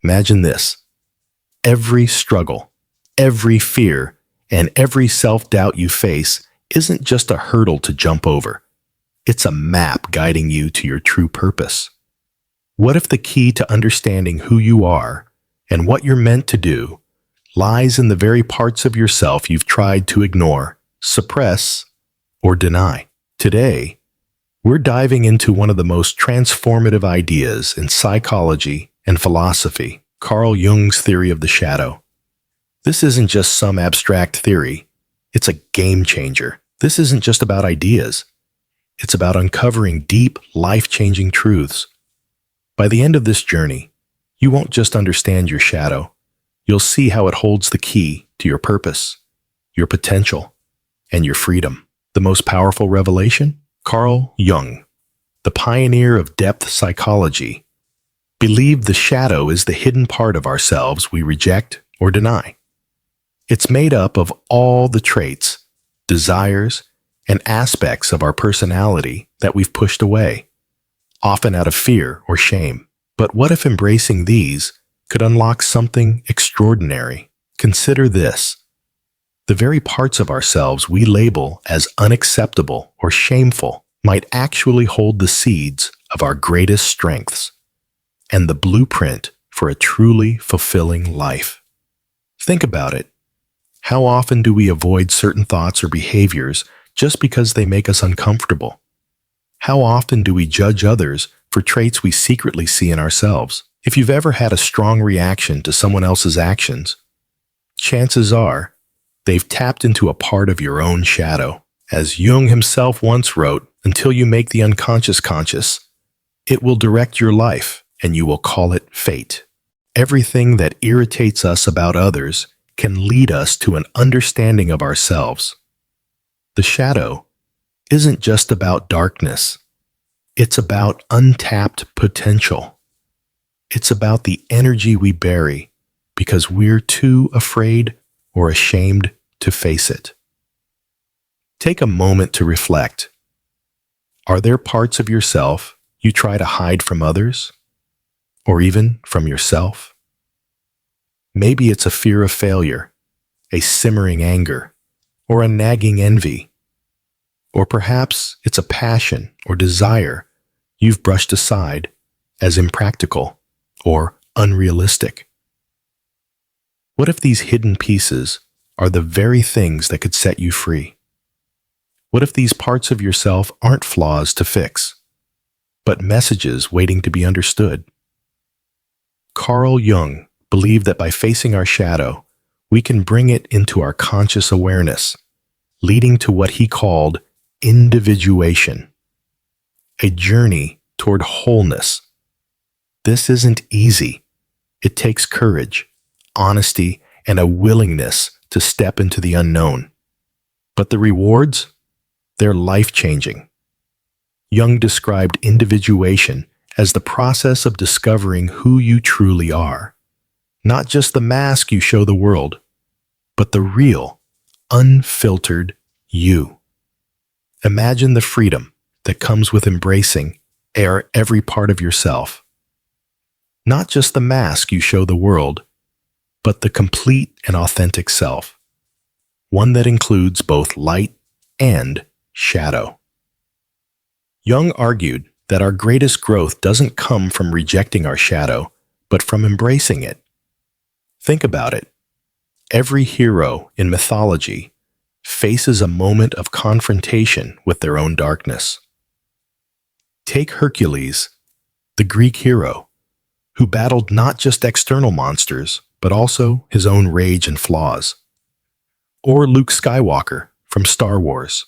Imagine this. Every struggle, every fear, and every self-doubt you face isn't just a hurdle to jump over. It's a map guiding you to your true purpose. What if the key to understanding who you are and what you're meant to do lies in the very parts of yourself you've tried to ignore, suppress, or deny? Today, we're diving into one of the most transformative ideas in psychology and philosophy, Carl Jung's theory of the shadow. This isn't just some abstract theory. It's a game changer. This isn't just about ideas. It's about uncovering deep, life-changing truths. By the end of this journey, you won't just understand your shadow. You'll see how it holds the key to your purpose, your potential, and your freedom. The most powerful revelation? Carl Jung, the pioneer of depth psychology, believed the shadow is the hidden part of ourselves we reject or deny. It's made up of all the traits, desires, and aspects of our personality that we've pushed away, often out of fear or shame. But what if embracing these could unlock something extraordinary? Consider this. The very parts of ourselves we label as unacceptable or shameful might actually hold the seeds of our greatest strengths and the blueprint for a truly fulfilling life. Think about it. How often do we avoid certain thoughts or behaviors just because they make us uncomfortable? How often do we judge others for traits we secretly see in ourselves? If you've ever had a strong reaction to someone else's actions, chances are they've tapped into a part of your own shadow. As Jung himself once wrote, until you make the unconscious conscious, it will direct your life, and you will call it fate. Everything that irritates us about others can lead us to an understanding of ourselves. The shadow isn't just about darkness. It's about untapped potential. It's about the energy we bury because we're too afraid or ashamed to face it. Take a moment to reflect. Are there parts of yourself you try to hide from others, or even from yourself? Maybe it's a fear of failure, a simmering anger, or a nagging envy. Or perhaps it's a passion or desire you've brushed aside as impractical or unrealistic. What if these hidden pieces are the very things that could set you free? What if these parts of yourself aren't flaws to fix, but messages waiting to be understood? Carl Jung believed that by facing our shadow, we can bring it into our conscious awareness, leading to what he called individuation, a journey toward wholeness. This isn't easy. It takes courage, honesty, and a willingness to step into the unknown. But the rewards? They're life-changing. Jung described individuation as the process of discovering who you truly are. Not just the mask you show the world, but the real, unfiltered you. Imagine the freedom that comes with embracing every part of yourself. Not just the mask you show the world, but the complete and authentic self. One that includes both light and shadow. Jung argued that our greatest growth doesn't come from rejecting our shadow, but from embracing it. Think about it. Every hero in mythology faces a moment of confrontation with their own darkness. Take Hercules, the Greek hero, who battled not just external monsters, but also his own rage and flaws. Or Luke Skywalker from Star Wars,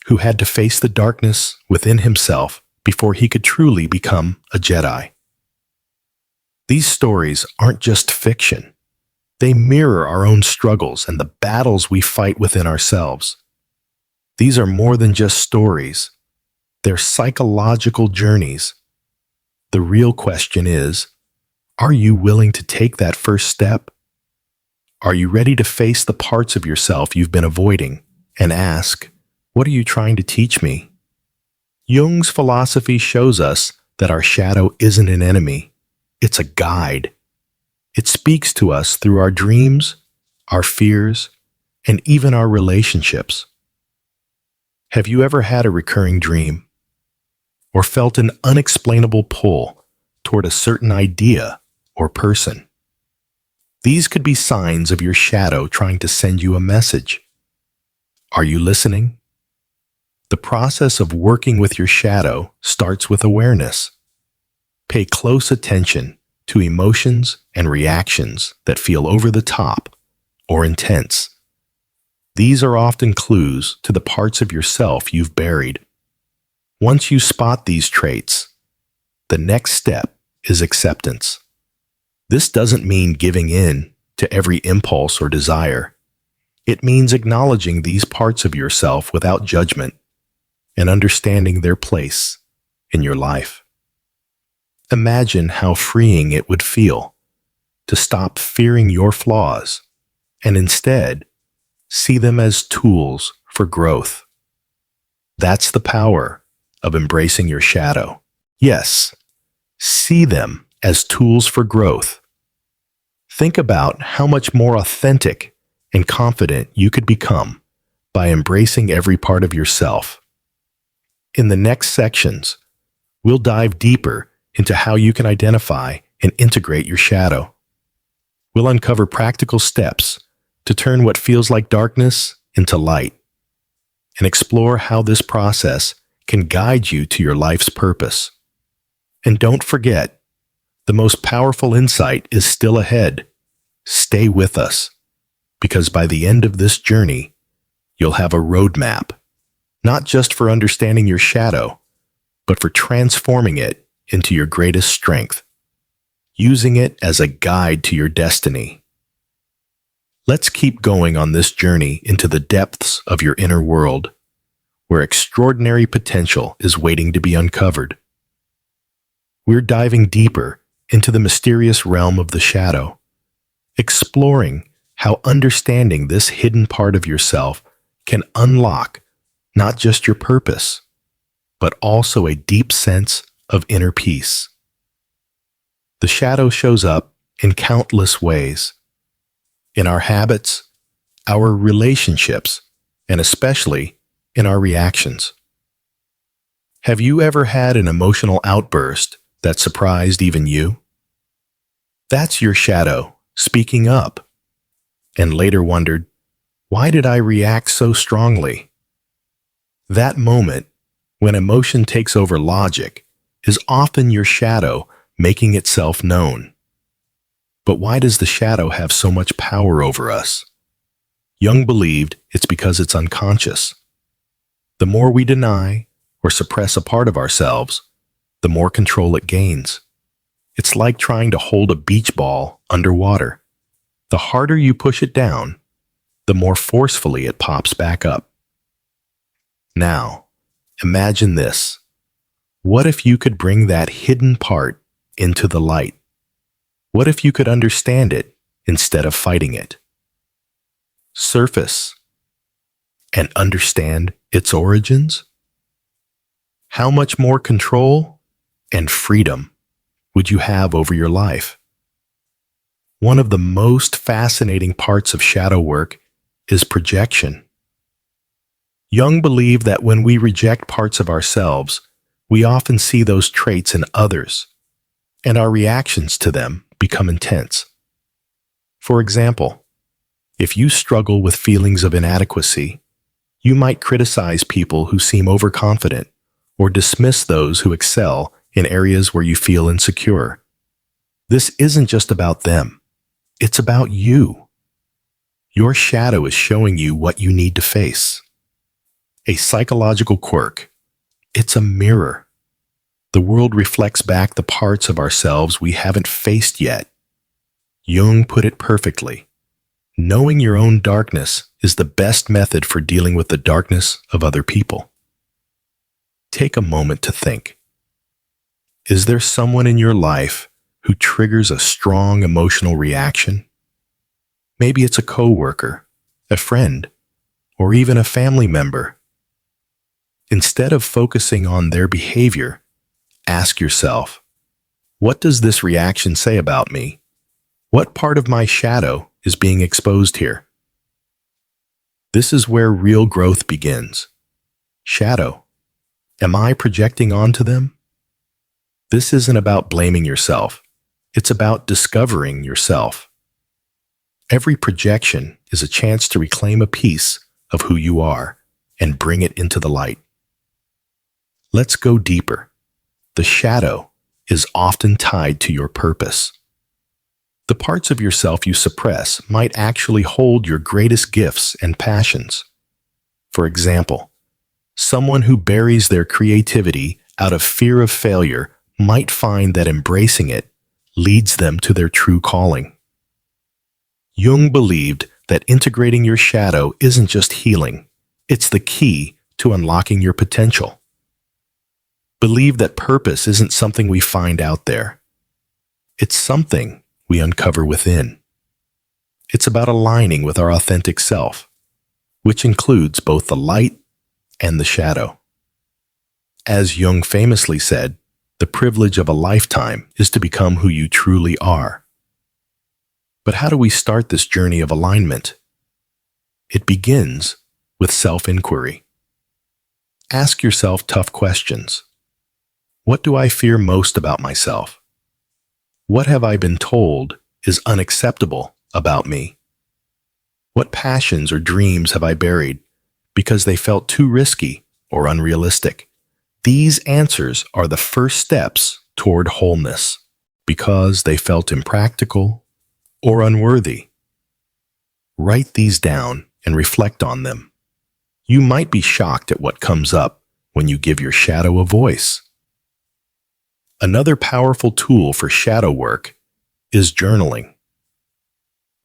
who had to face the darkness within himself before he could truly become a Jedi. These stories aren't just fiction. They mirror our own struggles and the battles we fight within ourselves. These are more than just stories. They're psychological journeys. The real question is, are you willing to take that first step? Are you ready to face the parts of yourself you've been avoiding and ask, what are you trying to teach me? Jung's philosophy shows us that our shadow isn't an enemy. It's a guide. It speaks to us through our dreams, our fears, and even our relationships. Have you ever had a recurring dream or felt an unexplainable pull toward a certain idea or person? These could be signs of your shadow trying to send you a message. Are you listening? The process of working with your shadow starts with awareness. Pay close attention to emotions and reactions that feel over the top or intense. These are often clues to the parts of yourself you've buried. Once you spot these traits, the next step is acceptance. This doesn't mean giving in to every impulse or desire. It means acknowledging these parts of yourself without judgment and understanding their place in your life. Imagine how freeing it would feel to stop fearing your flaws and instead see them as tools for growth. That's the power of embracing your shadow. Yes, see them as tools for growth. Think about how much more authentic and confident you could become by embracing every part of yourself. In the next sections, we'll dive deeper into how you can identify and integrate your shadow. We'll uncover practical steps to turn what feels like darkness into light and explore how this process can guide you to your life's purpose. And don't forget, the most powerful insight is still ahead. Stay with us, because by the end of this journey, you'll have a roadmap, not just for understanding your shadow, but for transforming it into your greatest strength, using it as a guide to your destiny. Let's keep going on this journey into the depths of your inner world, where extraordinary potential is waiting to be uncovered. We're diving deeper into the mysterious realm of the shadow, exploring how understanding this hidden part of yourself can unlock not just your purpose, but also a deep sense of inner peace. The shadow shows up in countless ways, in our habits, our relationships, and especially in our reactions. Have you ever had an emotional outburst that surprised even you? That's your shadow speaking up, and later wondered, why did I react so strongly? That moment, when emotion takes over logic, is often your shadow making itself known. But why does the shadow have so much power over us? Jung believed it's because it's unconscious. The more we deny or suppress a part of ourselves, the more control it gains. It's like trying to hold a beach ball underwater. The harder you push it down, the more forcefully it pops back up. Now, imagine this. What if you could bring that hidden part into the light? What if you could understand it instead of fighting it? Surface and understand its origins? How much more control and freedom would you have over your life? One of the most fascinating parts of shadow work is projection. Jung believed that when we reject parts of ourselves, we often see those traits in others, and our reactions to them become intense. For example, if you struggle with feelings of inadequacy, you might criticize people who seem overconfident or dismiss those who excel in areas where you feel insecure. This isn't just about them. It's about you. Your shadow is showing you what you need to face. A psychological quirk. It's a mirror. The world reflects back the parts of ourselves we haven't faced yet. Jung put it perfectly. Knowing your own darkness is the best method for dealing with the darkness of other people. Take a moment to think. Is there someone in your life who triggers a strong emotional reaction? Maybe it's a coworker, a friend, or even a family member. Instead of focusing on their behavior, ask yourself, what does this reaction say about me? What part of my shadow is being exposed here? This is where real growth begins. Shadow. Am I projecting onto them? This isn't about blaming yourself. It's about discovering yourself. Every projection is a chance to reclaim a piece of who you are and bring it into the light. Let's go deeper. The shadow is often tied to your purpose. The parts of yourself you suppress might actually hold your greatest gifts and passions. For example, someone who buries their creativity out of fear of failure might find that embracing it leads them to their true calling. Jung believed that integrating your shadow isn't just healing, it's the key to unlocking your potential. Believe that purpose isn't something we find out there. It's something we uncover within. It's about aligning with our authentic self, which includes both the light and the shadow. As Jung famously said, the privilege of a lifetime is to become who you truly are. But how do we start this journey of alignment? It begins with self-inquiry. Ask yourself tough questions. What do I fear most about myself? What have I been told is unacceptable about me? What passions or dreams have I buried because they felt too risky or unrealistic? These answers are the first steps toward wholeness because they felt impractical or unworthy. Write these down and reflect on them. You might be shocked at what comes up when you give your shadow a voice. Another powerful tool for shadow work is journaling.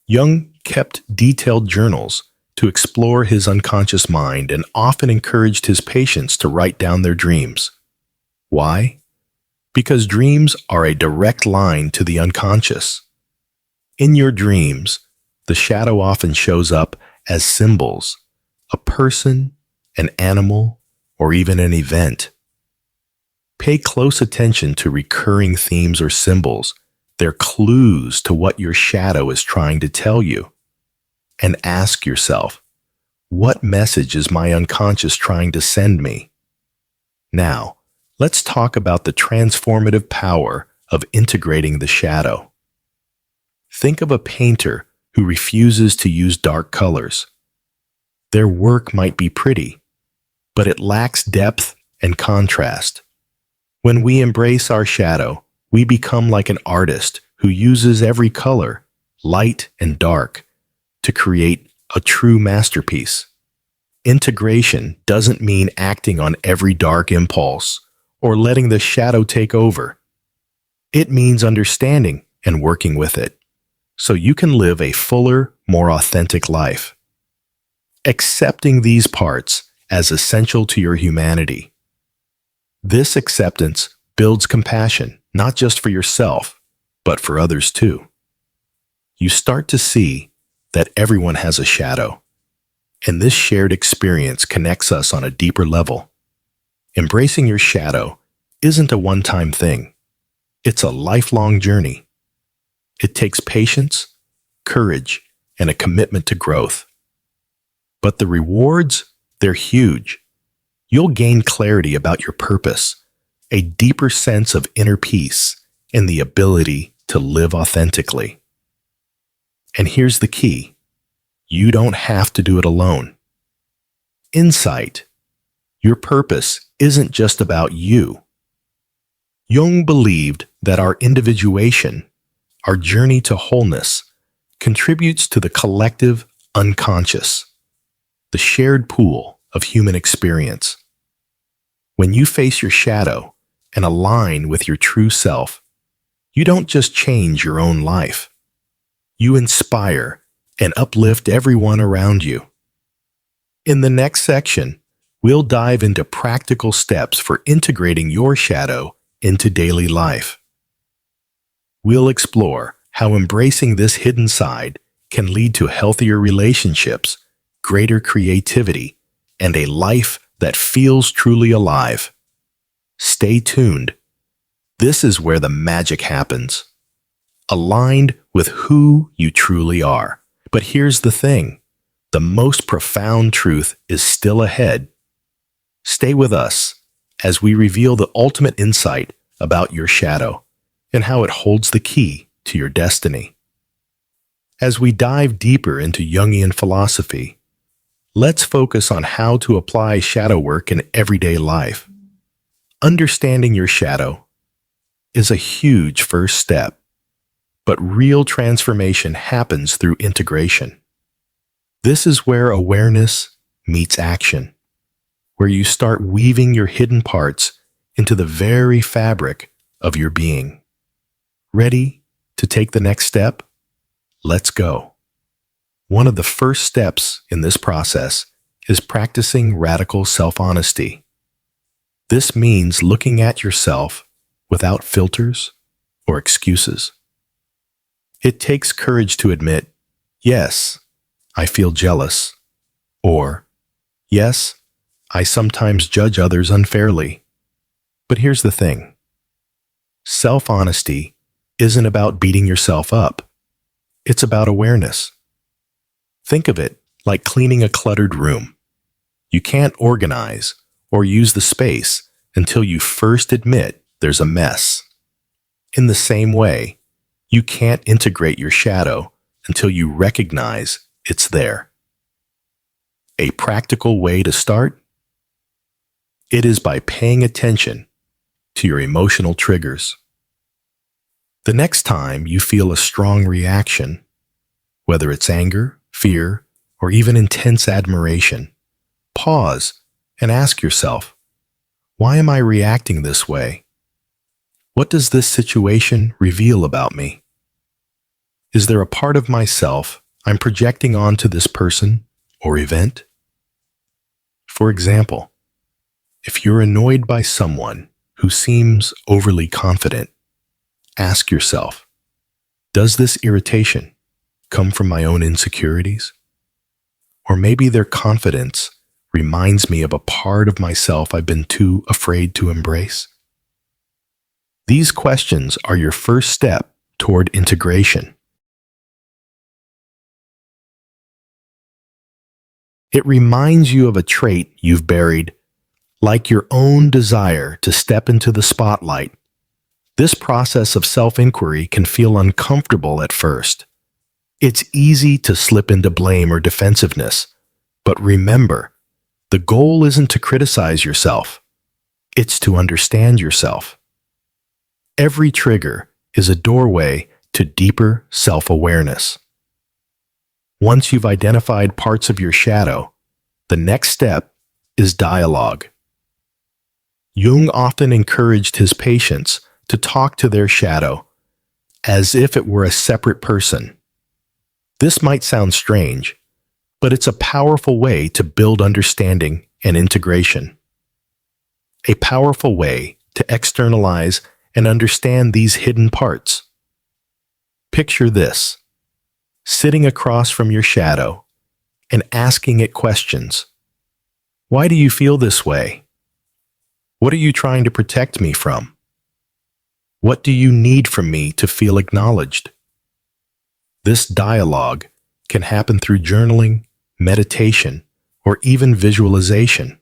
Jung kept detailed journals to explore his unconscious mind and often encouraged his patients to write down their dreams. Why? Because dreams are a direct line to the unconscious. In your dreams, the shadow often shows up as symbols, a person, an animal, or even an event. Pay close attention to recurring themes or symbols. They're clues to what your shadow is trying to tell you. And ask yourself, what message is my unconscious trying to send me? Now, let's talk about the transformative power of integrating the shadow. Think of a painter who refuses to use dark colors. Their work might be pretty, but it lacks depth and contrast. When we embrace our shadow, we become like an artist who uses every color, light and dark, to create a true masterpiece. Integration doesn't mean acting on every dark impulse or letting the shadow take over. It means understanding and working with it, so you can live a fuller, more authentic life. Accepting these parts as essential to your humanity. This acceptance builds compassion, not just for yourself, but for others too. You start to see that everyone has a shadow, and this shared experience connects us on a deeper level. Embracing your shadow isn't a one-time thing. It's a lifelong journey. It takes patience, courage, and a commitment to growth. But the rewards, they're huge. You'll gain clarity about your purpose, a deeper sense of inner peace, and the ability to live authentically. And here's the key. You don't have to do it alone. Insight. Your purpose isn't just about you. Jung believed that our individuation, our journey to wholeness, contributes to the collective unconscious, the shared pool of human experience. When you face your shadow and align with your true self, you don't just change your own life. You inspire and uplift everyone around you. In the next section, we'll dive into practical steps for integrating your shadow into daily life. We'll explore how embracing this hidden side can lead to healthier relationships, greater creativity, and a life that feels truly alive. Stay tuned. This is where the magic happens. aligned with who you truly are. But here's the thing. The most profound truth is still ahead. Stay with us as we reveal the ultimate insight about your shadow and how it holds the key to your destiny. As we dive deeper into Jungian philosophy, let's focus on how to apply shadow work in everyday life. Understanding your shadow is a huge first step, but real transformation happens through integration. This is where awareness meets action, where you start weaving your hidden parts into the very fabric of your being. Ready to take the next step? Let's go. One of the first steps in this process is practicing radical self-honesty. This means looking at yourself without filters or excuses. It takes courage to admit, yes, I feel jealous, or yes, I sometimes judge others unfairly. But here's the thing. Self-honesty isn't about beating yourself up. It's about awareness. Think of it like cleaning a cluttered room. You can't organize or use the space until you first admit there's a mess. In the same way, you can't integrate your shadow until you recognize it's there. A practical way to start? It is by paying attention to your emotional triggers. The next time you feel a strong reaction, whether it's anger, fear, or even intense admiration, pause and ask yourself, why am I reacting this way? What does this situation reveal about me? Is there a part of myself I'm projecting onto this person or event? For example, if you're annoyed by someone who seems overly confident, ask yourself, does this irritation come from my own insecurities? Or maybe their confidence reminds me of a part of myself I've been too afraid to embrace? These questions are your first step toward integration. It reminds you of a trait you've buried, like your own desire to step into the spotlight. This process of self-inquiry can feel uncomfortable at first. It's easy to slip into blame or defensiveness, but remember, the goal isn't to criticize yourself. It's to understand yourself. Every trigger is a doorway to deeper self-awareness. Once you've identified parts of your shadow, the next step is dialogue. Jung often encouraged his patients to talk to their shadow as if it were a separate person. This might sound strange, but it's a powerful way to build understanding and integration. A powerful way to externalize and understand these hidden parts. Picture this, sitting across from your shadow and asking it questions. Why do you feel this way? What are you trying to protect me from? What do you need from me to feel acknowledged? This dialogue can happen through journaling, meditation, or even visualization.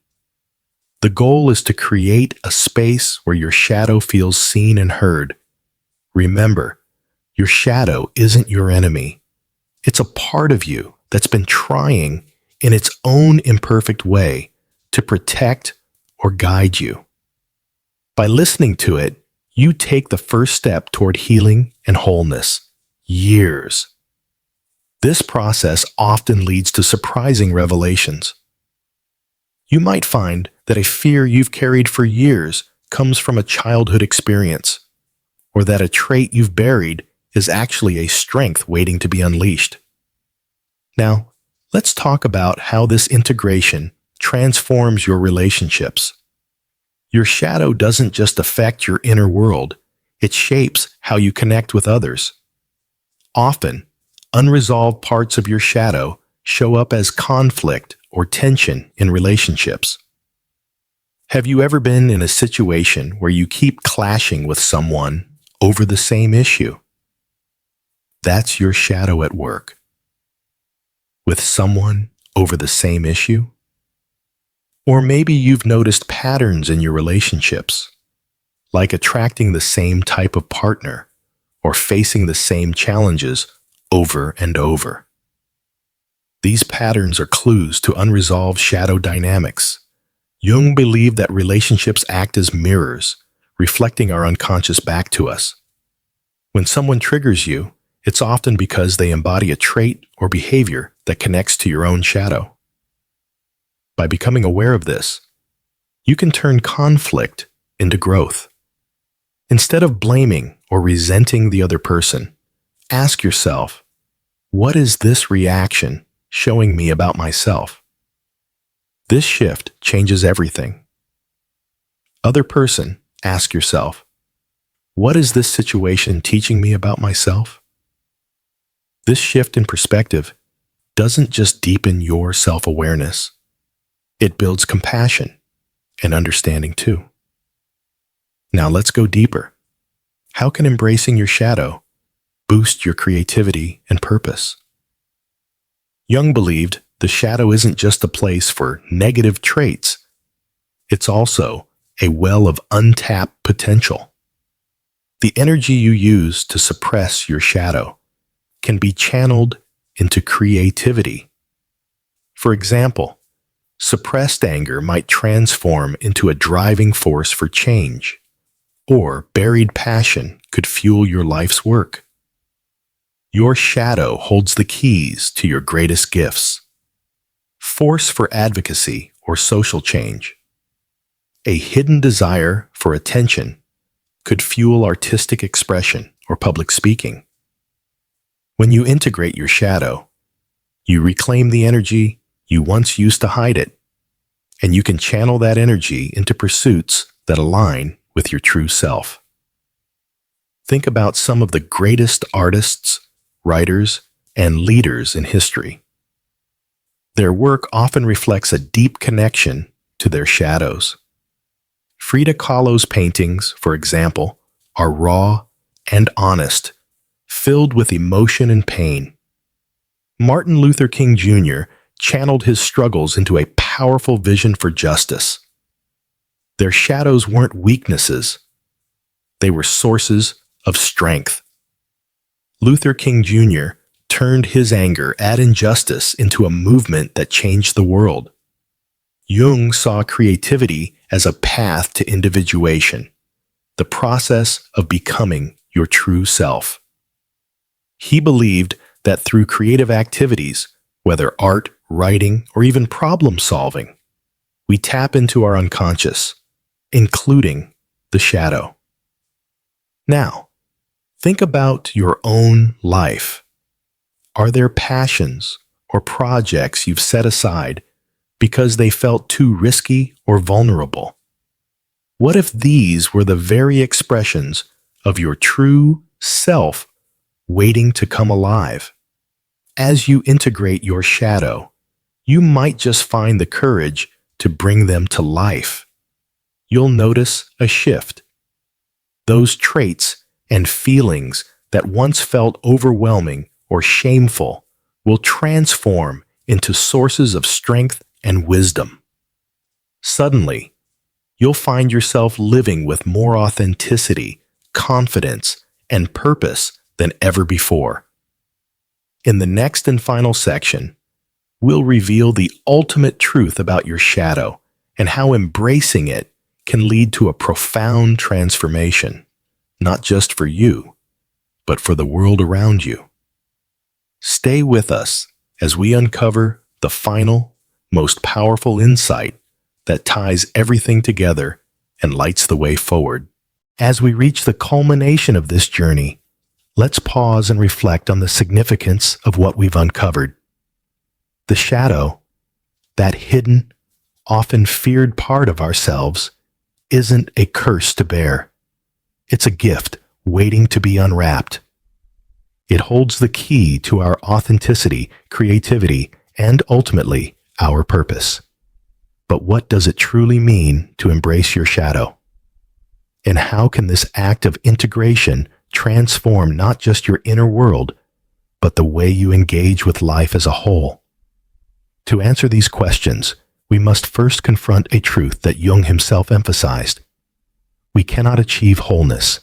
The goal is to create a space where your shadow feels seen and heard. Remember, your shadow isn't your enemy. It's a part of you that's been trying in its own imperfect way to protect or guide you. By listening to it, you take the first step toward healing and wholeness. Years. This process often leads to surprising revelations. You might find that a fear you've carried for years comes from a childhood experience, or that a trait you've buried is actually a strength waiting to be unleashed. Now, let's talk about how this integration transforms your relationships. Your shadow doesn't just affect your inner world, it shapes how you connect with others. Often, unresolved parts of your shadow show up as conflict or tension in relationships. Have you ever been in a situation where you keep clashing with someone over the same issue? That's your shadow at work. With someone over the same issue? Or maybe you've noticed patterns in your relationships, like attracting the same type of partner or facing the same challenges over and over. These patterns are clues to unresolved shadow dynamics. Jung believed that relationships act as mirrors, reflecting our unconscious back to us. When someone triggers you, it's often because they embody a trait or behavior that connects to your own shadow. By becoming aware of this, you can turn conflict into growth. Instead of blaming or resenting the other person, ask yourself, what is this reaction showing me about myself? This shift changes everything. Other person, ask yourself, what is this situation teaching me about myself? This shift in perspective doesn't just deepen your self-awareness. It builds compassion and understanding too. Now let's go deeper. How can embracing your shadow boost your creativity and purpose? Jung believed the shadow isn't just a place for negative traits. It's also a well of untapped potential. The energy you use to suppress your shadow can be channeled into creativity. For example, suppressed anger might transform into a driving force for change, or buried passion could fuel your life's work. Your shadow holds the keys to your greatest gifts. Force for advocacy or social change. A hidden desire for attention could fuel artistic expression or public speaking. When you integrate your shadow, you reclaim the energy you once used to hide it, and you can channel that energy into pursuits that align with your true self. Think about some of the greatest artists, writers, and leaders in history. Their work often reflects a deep connection to their shadows. Frida Kahlo's paintings, for example, are raw and honest, filled with emotion and pain. Martin Luther King Jr. channeled his struggles into a powerful vision for justice. Their shadows weren't weaknesses. They were sources of strength. Luther King Jr. turned his anger at injustice into a movement that changed the world. Jung saw creativity as a path to individuation, the process of becoming your true self. He believed that through creative activities, whether art, writing, or even problem solving, we tap into our unconscious, including the shadow. Now, think about your own life. Are there passions or projects you've set aside because they felt too risky or vulnerable? What if these were the very expressions of your true self waiting to come alive? As you integrate your shadow, you might just find the courage to bring them to life. You'll notice a shift. Those traits and feelings that once felt overwhelming or shameful will transform into sources of strength and wisdom. Suddenly, you'll find yourself living with more authenticity, confidence, and purpose than ever before. In the next and final section, we'll reveal the ultimate truth about your shadow and how embracing it can lead to a profound transformation, not just for you, but for the world around you. Stay with us as we uncover the final, most powerful insight that ties everything together and lights the way forward. As we reach the culmination of this journey, let's pause and reflect on the significance of what we've uncovered. The shadow, that hidden, often feared part of ourselves, isn't a curse to bear. It's a gift waiting to be unwrapped. It holds the key to our authenticity, creativity, and ultimately, our purpose. But what does it truly mean to embrace your shadow? And how can this act of integration transform not just your inner world, but the way you engage with life as a whole. To answer these questions, we must first confront a truth that Jung himself emphasized. We cannot achieve wholeness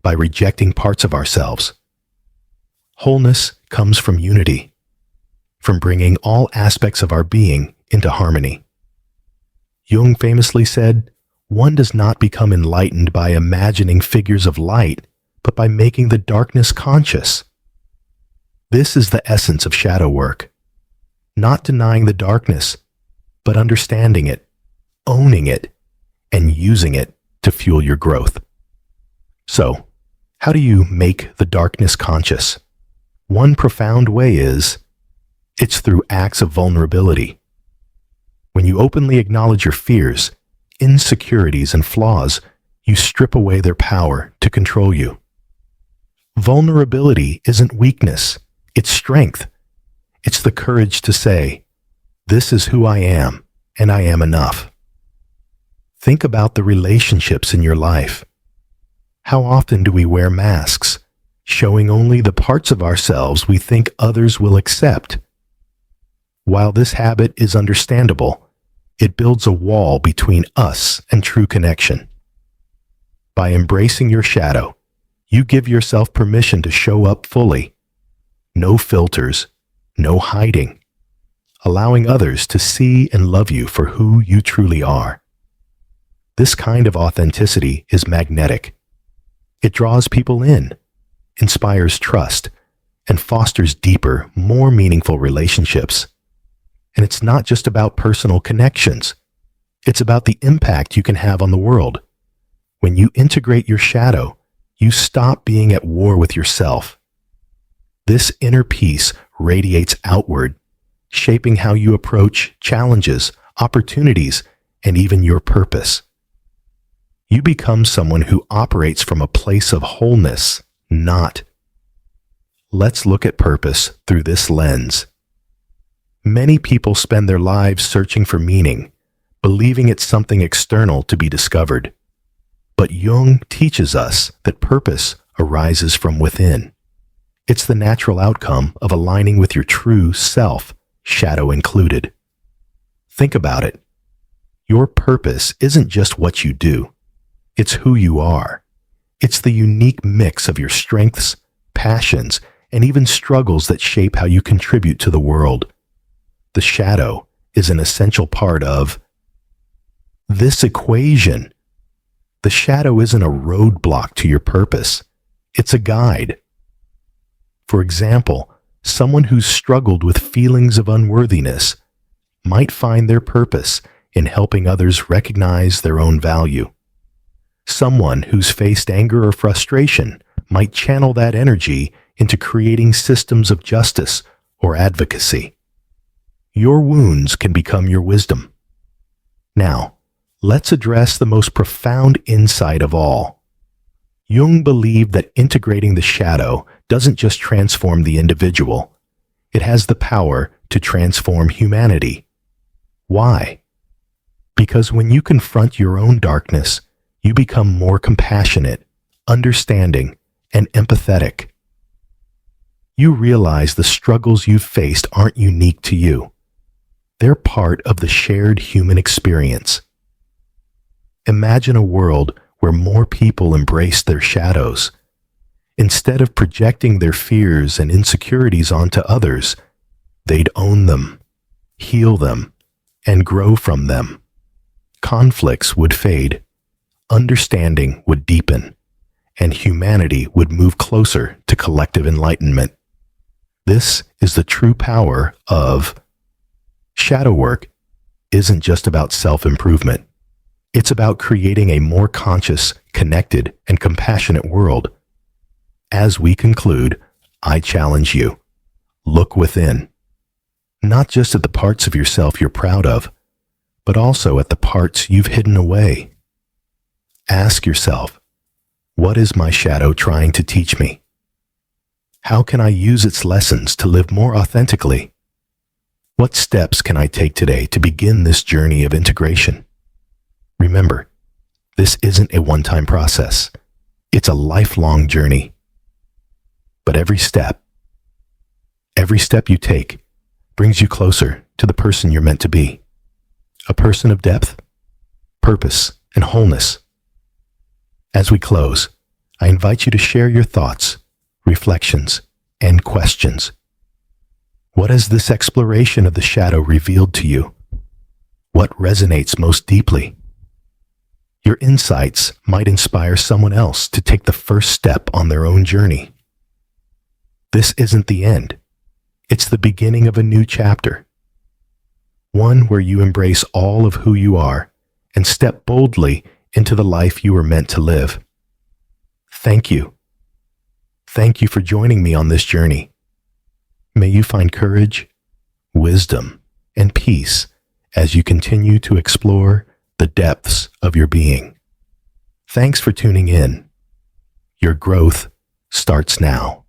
by rejecting parts of ourselves. Wholeness comes from unity, from bringing all aspects of our being into harmony. Jung famously said, "One does not become enlightened by imagining figures of light, but by making the darkness conscious." This is the essence of shadow work. Not denying the darkness, but understanding it, owning it, and using it to fuel your growth. So, how do you make the darkness conscious? One profound way it's through acts of vulnerability. When you openly acknowledge your fears, insecurities, and flaws, you strip away their power to control you. Vulnerability isn't weakness, it's strength. It's the courage to say, "This is who I am, and I am enough." Think about the relationships in your life. How often do we wear masks, showing only the parts of ourselves we think others will accept? While this habit is understandable, it builds a wall between us and true connection. By embracing your shadow, you give yourself permission to show up fully. No filters, no hiding, allowing others to see and love you for who you truly are. This kind of authenticity is magnetic. It draws people in, inspires trust, and fosters deeper, more meaningful relationships. And it's not just about personal connections. It's about the impact you can have on the world. When you integrate your shadow, you stop being at war with yourself. This inner peace radiates outward, shaping how you approach challenges, opportunities, and even your purpose. You become someone who operates from a place of wholeness, not. Let's look at purpose through this lens. Many people spend their lives searching for meaning, believing it's something external to be discovered. But Jung teaches us that purpose arises from within. It's the natural outcome of aligning with your true self, shadow included. Think about it. Your purpose isn't just what you do. It's who you are. It's the unique mix of your strengths, passions, and even struggles that shape how you contribute to the world. The shadow is an essential part of this equation. The shadow isn't a roadblock to your purpose. It's a guide. For example, someone who's struggled with feelings of unworthiness might find their purpose in helping others recognize their own value. Someone who's faced anger or frustration might channel that energy into creating systems of justice or advocacy. Your wounds can become your wisdom. Now, let's address the most profound insight of all. Jung believed that integrating the shadow doesn't just transform the individual. It has the power to transform humanity. Why? Because when you confront your own darkness, you become more compassionate, understanding, and empathetic. You realize the struggles you've faced aren't unique to you. They're part of the shared human experience. Imagine a world where more people embrace their shadows. Instead of projecting their fears and insecurities onto others, they'd own them, heal them, and grow from them. Conflicts would fade, understanding would deepen, and humanity would move closer to collective enlightenment. This is the true power of shadow work. Isn't just about self-improvement. It's about creating a more conscious, connected, and compassionate world. As we conclude, I challenge you. Look within. Not just at the parts of yourself you're proud of, but also at the parts you've hidden away. Ask yourself, what is my shadow trying to teach me? How can I use its lessons to live more authentically? What steps can I take today to begin this journey of integration? Remember, this isn't a one-time process. It's a lifelong journey. But every step, Every step you take brings you closer to the person you're meant to be. A person of depth, purpose, and wholeness. As we close, I invite you to share your thoughts, reflections, and questions. What has this exploration of the shadow revealed to you? What resonates most deeply? Your insights might inspire someone else to take the first step on their own journey. This isn't the end. It's the beginning of a new chapter. One where you embrace all of who you are and step boldly into the life you were meant to live. Thank you. Thank you for joining me on this journey. May you find courage, wisdom, and peace as you continue to explore the depths of your being. Thanks for tuning in. Your growth starts now.